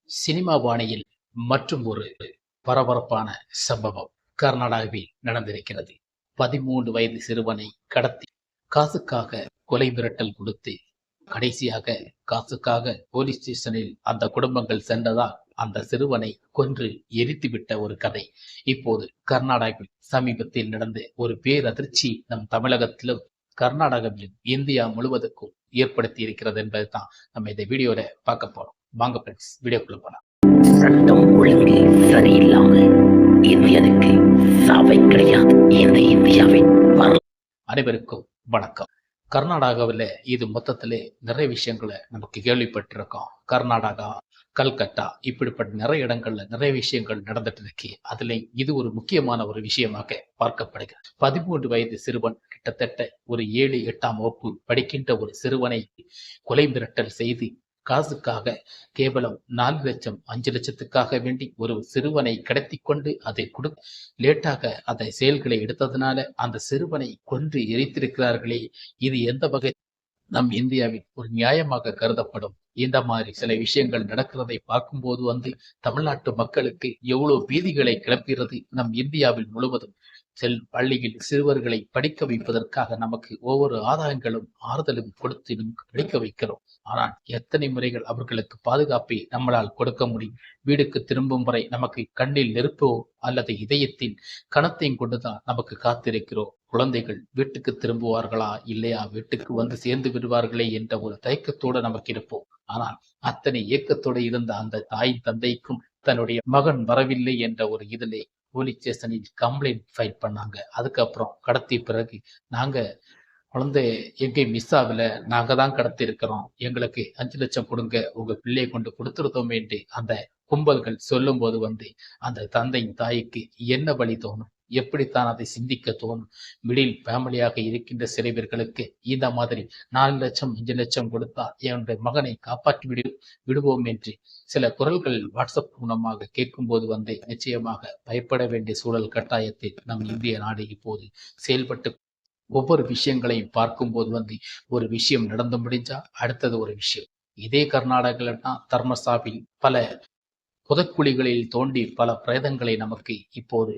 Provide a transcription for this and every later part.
Cinema பாணியில் மற்றும் ஒரு பரபரப்பான சம்பவம் கர்நாடகாவில் நடந்திருக்கிறது. 13 வயது சிறுவனை கடத்தி காசுக்காக கொலை மிரட்டல் கொடுத்து கடைசியாக காசுக்காக போலீஸ் ஸ்டேஷனில் அந்த குடும்பங்கள் சென்றதால் அந்த சிறுவனை கொன்று எரித்துவிட்ட ஒரு கதை இப்போது கர்நாடகாவில் சமீபத்தில் நடந்த ஒரு பேரதிர்ச்சி நம் தமிழகத்திலும் கர்நாடகாவிலும் இந்தியா முழுவதற்கும் ஏற்படுத்தி இருக்கிறது என்பதுதான் நம்ம இந்த வீடியோல பார்க்க போறோம். வாங்க ஃப்ரெண்ட்ஸ், வீடியோக்குள்ள போலாம். சட்டம் ஒழுங்கு சரியில்லாம இந்தியனுக்கு சாவை கிடையாது. இந்த இந்தியாவின் அனைவருக்கும் வணக்கம். கர்நாடகாவில் இது மொத்தத்திலே நிறைய விஷயங்களை நமக்கு கேள்விப்பட்டிருக்கோம். கர்நாடகா, கல்கத்தா, இப்படிப்பட்ட நிறைய இடங்கள்ல நிறைய விஷயங்கள் நடந்துட்டு இருக்கு. அதுல இது ஒரு முக்கியமான ஒரு விஷயமாக பார்க்கப்படுகிறது. 13 வயது சிறுவன், கிட்டத்தட்ட ஒரு 7-8ஆம் வகுப்பு படிக்கின்ற ஒரு சிறுவனை கொலை மிரட்டல் செய்து காசுக்காக கேவலம் 4 லட்சம் 5 லட்சத்துக்காக வேண்டி ஒரு சிறுவனை கடத்தி கொண்டு அதை லேட்டாக அந்த செயல்களை எடுத்ததுனால அந்த சிறுவனை கொன்று எரித்திருக்கிறார்களே, இது எந்த வகை நம் இந்தியாவில் ஒரு நியாயமாக கருதப்படும்? இந்த மாதிரி சில விஷயங்கள் நடக்கிறதை பார்க்கும்போது தமிழ்நாட்டு மக்களுக்கு எவ்வளவு பீதிகளை கிளப்புகிறது. நம் இந்தியாவில் முழுவதும் பள்ளியில் சிறுவர்களை படிக்க வைப்பதற்காக நமக்கு ஒவ்வொரு ஆதாயங்களும் ஆறுதலும் கொடுத்து படிக்க வைக்கிறோம். ஆனால் எத்தனை முறைகள் அவர்களுக்கு பாதுகாப்பை நம்மளால் கொடுக்க முடியும்? வீடுக்கு திரும்பும் வரை நமக்கு கண்ணில் நெருப்போ அல்லது இதயத்தின் கணத்தையும் கொண்டுதான் நமக்கு காத்திருக்கிறோம். குழந்தைகள் வீட்டுக்கு திரும்புவார்களா இல்லையா, வீட்டுக்கு வந்து சேர்ந்து விடுவார்களே என்ற ஒரு தயக்கத்தோடு நமக்கு இருப்போம். ஆனால் அத்தனை ஏக்கத்தோடு இருந்த அந்த தாய் தந்தைக்கும் தன்னுடைய மகன் வரவில்லை என்ற ஒரு இதிலே போலீஸ் ஸ்டேஷனில் கம்ப்ளைண்ட் ஃபைல் பண்ணாங்க. அதுக்கப்புறம் கடத்திய பிறகு நாங்க குழந்தை எங்கேயும் மிஸ் ஆகல, நாங்க தான் கடத்தி இருக்கிறோம், எங்களுக்கு 5 லட்சம் கொடுங்க, உங்க பிள்ளையை கொண்டு கொடுத்துருத்தோம் என்று அந்த கும்பல்கள் சொல்லும் போது அந்த தந்தையின் தாய்க்கு என்ன வழி தோணும்? எப்படித்தான் அதை சிந்திக்க தோணும்? மிடில் ஃபேமிலியாக இருக்கின்ற சிறைவர்களுக்கு இந்த மாதிரி 4 லட்சம் 5 லட்சம் கொடுத்தா என்னுடைய மகனை காப்பாற்றி விடுவோம் என்று சில குரல்கள் வாட்ஸ்அப் மூலமாக கேட்கும் போது நிச்சயமாக பயப்பட வேண்டிய சூழல் கட்டாயத்தில் நம் இந்திய நாடு இப்போது செயல்பட்டு ஒவ்வொரு விஷயங்களையும் பார்க்கும்போது ஒரு விஷயம் நடந்து முடிஞ்சா அடுத்தது ஒரு விஷயம். இதே கர்நாடகா தர்மசாவில் பல புதக்குழிகளில் தோண்டி பல பிரேதங்களை நமக்கு இப்போது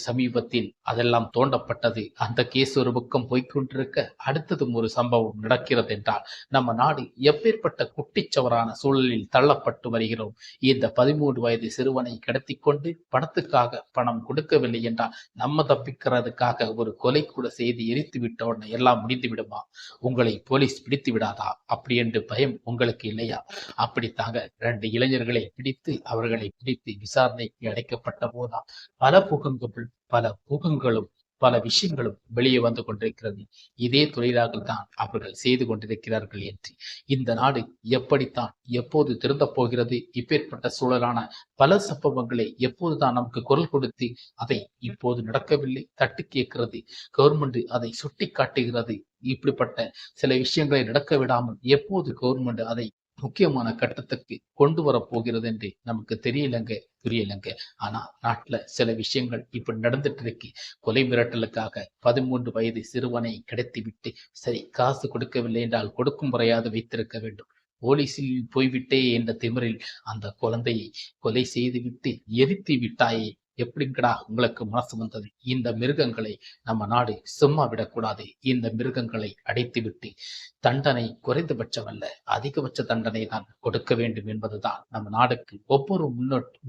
சமீபத்தில் அதெல்லாம் தோண்டப்பட்டது. அந்த கேஸ் ஒரு பக்கம் போய்கொண்டிருக்க அடுத்ததும் ஒரு சம்பவம் நடக்கிறது என்றால் நம்ம நாடு எப்பேற்பட்ட குட்டிச்சவரான சூழலில் தள்ளப்பட்டு வருகிறோம். இந்த 13 வயது சிறுவனை கடத்தி கொண்டு பணத்துக்காக பணம் கொடுக்கவில்லை என்றால் நம்ம தப்பிக்கிறதுக்காக ஒரு கொலை கூட செய்து எரித்து விட்ட உடனே எல்லாம் முடிந்து விடுமா? உங்களை போலீஸ் பிடித்து விடாதா அப்படி என்று பயம் உங்களுக்கு இல்லையா? அப்படித்தாங்க 2 இளைஞர்களை பிடித்து அவர்களை பிடித்து விசாரணைக்கு அடைக்கப்பட்ட போதுதான் பல புகங்களும் பல விஷயங்களும் வெளியே வந்து கொண்டிருக்கிறது. இதே தொழிலாக தான் அவர்கள் செய்து கொண்டிருக்கிறார்கள் என்று இந்த நாடு எப்படித்தான் எப்போது திருந்த போகிறது? இப்பேற்பட்ட சூழலான பல சம்பவங்களை எப்போதுதான் நமக்கு குரல் கொடுத்து அதை இப்போது நடக்கவில்லை தட்டு கேட்கிறது. கவர்மெண்ட் அதை சுட்டி காட்டுகிறது. இப்படிப்பட்ட சில விஷயங்களை நடக்க விடாமல் எப்போது கவர்மெண்ட் அதை முக்கியமான கட்டத்துக்கு கொண்டு வரப்போகிறது என்று நமக்கு புரியலங்க. ஆனா நாட்டுல சில விஷயங்கள் இப்படி நடந்துட்டு இருக்கு. கொலை மிரட்டலுக்காக 13 வயது சிறுவனை கடத்திவிட்டு சரி காசு கொடுக்கவில்லை என்றால் கொடுக்கும் முறையாவது வைத்திருக்க வேண்டும். போலீஸில் போய்விட்டே என்ற திமிரில் அந்த குழந்தையை கொலை செய்துவிட்டு எரித்து விட்டாயே, எப்படிங்கடா உங்களுக்கு மனசு வந்தது? இந்த மிருகங்களை நம்ம நாடு சும்மா விடக்கூடாது. இந்த மிருகங்களை அடைத்துவிட்டு தண்டனை குறைந்தபட்சம் அல்ல, அதிகபட்ச தண்டனை தான் கொடுக்க வேண்டும் என்பதுதான் நம்ம நாடுக்கு ஒவ்வொரு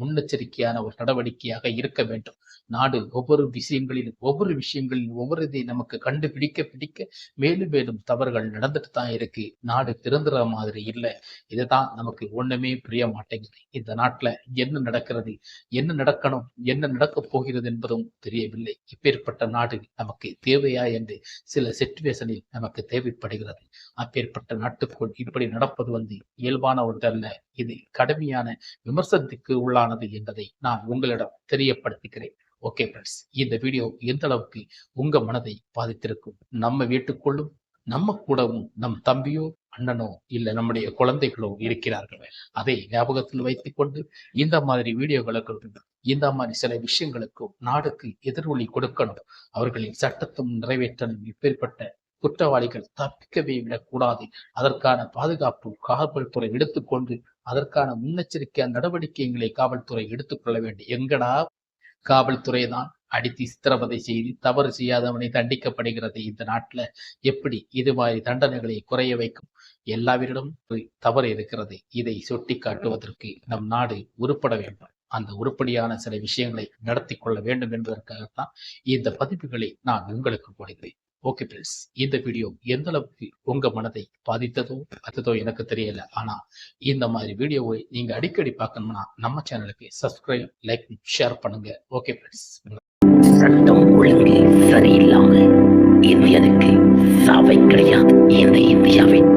முன்னெச்சரிக்கையான ஒரு நடவடிக்கையாக இருக்க வேண்டும். நாடு ஒவ்வொரு விஷயங்களிலும் ஒவ்வொரு இதை நமக்கு கண்டுபிடிக்க மேலும் மேலும் தவறுகள் நடந்துட்டு தான் இருக்கு. நாடு திருந்துற மாதிரி இல்லை. இதுதான் நமக்கு ஒண்ணுமே புரிய மாட்டேங்குது. இந்த நாட்டுல என்ன நடக்கிறது, என்ன நடக்கணும், என்ன நடக்கப் போகிறது என்பதும் தெரியவில்லை. இப்பேற்பட்ட நாடு நமக்கு தேவையா என்று சில சிச்சுவேஷனில் நமக்கு தேவைப்படுகிறது. அப்பேற்பட்ட நாட்டுக்குள் இப்படி நடப்பது இயல்பான ஒன்றல்ல. இது கடுமையான விமர்சனத்துக்கு உள்ளானது என்பதை நான் உங்களிடம் தெரியப்படுத்துகிறேன். ஓகே ஃப்ரெண்ட்ஸ், இந்த வீடியோ எந்த அளவுக்கு உங்க மனதை பாதித்திருக்கும்? நம்ம வீட்டுக்குள்ளும் நம்ம கூடவும் நம் தம்பியோ அண்ணனோ இல்ல நம்முடைய குழந்தைகளோ இருக்கிறார்கள். அதை ஞாபகத்தில் வைத்துக் கொண்டு இந்த மாதிரி வீடியோகளுக்கு இந்த மாதிரி சில விஷயங்களுக்கும் நாடுக்கு எதிரொலி கொடுக்கணும். அவர்களின் சட்டத்தும் நிறைவேற்றணும். இப்பேற்பட்ட குற்றவாளிகள் தப்பிக்கவே விடக்கூடாது. அதற்கான பாதுகாப்பு காவல்துறை எடுத்துக்கொண்டு அதற்கான முன்னெச்சரிக்கை நடவடிக்கைகளை காவல்துறை எடுத்துக்கொள்ள வேண்டும். எங்கடா காவல்துறை தான் அடித்து சித்திரவதை செய்து தவறு செய்யாதவனை தண்டிக்கப்படுகிறது. இந்த நாட்டுல எப்படி இது மாதிரி தண்டனைகளை குறைய வைக்கும்? எல்லாவரிடம் தவறு இருக்கிறது. இதை சுட்டி காட்டுவதற்கு நம் நாடு உருப்பட வேண்டும். அந்த உருப்படியான சில விஷயங்களை நடத்தி கொள்ள வேண்டும் என்பதற்காகத்தான் இந்த பதிவுகளை நான் உங்களுக்கு கொடுக்கிறேன். ஓகே ஃப்ரெண்ட்ஸ், இந்த வீடியோ எந்த அளவுக்கு உங்க மனதை பாதித்ததோ எனக்கு தெரியல. ஆனா இந்த மாதிரி வீடியோவை நீங்க அடிக்கடி பார்க்கணும்னா நம்ம சேனலுக்கு சப்ஸ்கிரைப், லைக், ஷேர் பண்ணுங்க. Okay friends. சட்டம் ஒழுங்கு சரியில்லாமல் இந்தியனுக்கு சாவை கிடையாது. இந்த இந்தியாவின்